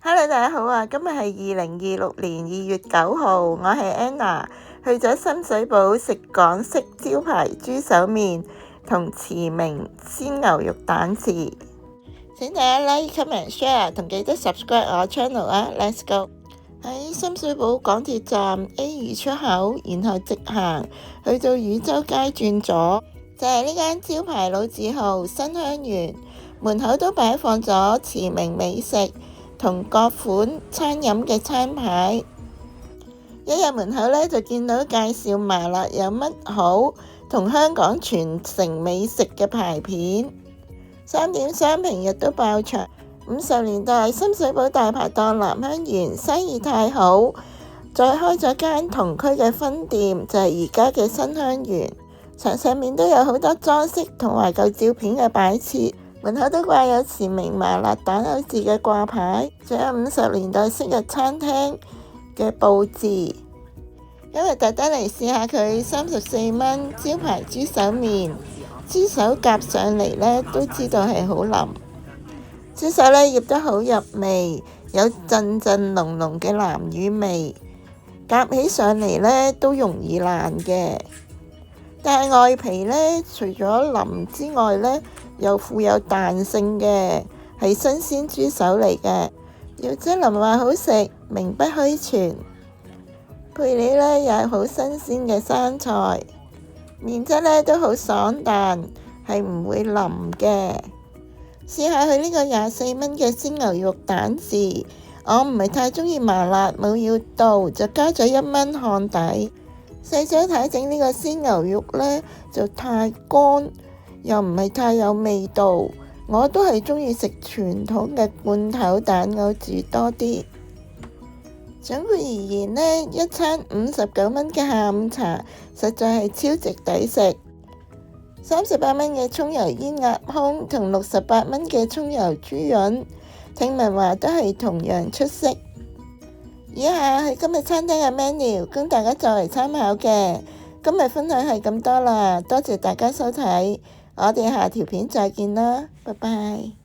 Hello，大家好啊！今日係2026年2月9號，我係 Anna，去咗深水埗食港式招牌豬手麵同慈明鮮牛肉蛋治。請大家 like、comment、share 同記得 subscribe 我 channel 啊 ！Let's go！ 喺深水埗港鐵站 A2 出口，然後直行去到汝州街轉左，就係呢間招牌老字號新香園，門口都擺放咗慈明美食同各款餐飲嘅餐牌。一入門口呢，就見到介紹麻辣有乜好同香港全城美食嘅牌片。3.3平日都爆場。50年代深水埗大排檔南香園生意太好，再開咗間同區嘅分店，就係而家嘅新香園。牆上面都有好多裝飾同懷舊照片嘅擺設。門口都掛有慈明麻辣蛋口字嘅掛牌，仲有50年代昔日餐廳嘅佈置。今日特登嚟試下佢34蚊招牌豬手麵，豬手夾上嚟呢都知道係好腍。豬手呢醃得好入味，有陣陣濃濃嘅南乳味，夾起上嚟呢都容易爛嘅。但係外皮呢，除咗腍之外呢，又富有彈性嘅，係新鮮豬手嚟嘅。要真腍話好食，名不虛傳。配料呢又係好新鮮嘅生菜，麵質呢都好爽彈，係唔會腍嘅。試下佢呢個24蚊嘅鮮牛肉蛋治，我唔係太鍾意麻辣，冇要到就加咗1蚊烘底。細咗睇整呢個鮮牛肉呢，就太乾，又唔係太有味道。我都係鍾意食傳統嘅罐頭蛋牛治多啲。總括而言呢，一餐59蚊嘅下午茶實在係超值抵食。38蚊嘅葱油煙鴨胸同68蚊嘅葱油豬潤，聽聞話都係同樣出色。以下係今日餐廳嘅 menu， 供大家作為參考嘅。今日分享係咁多啦，多謝大家收睇，我哋下條片再見啦，拜拜。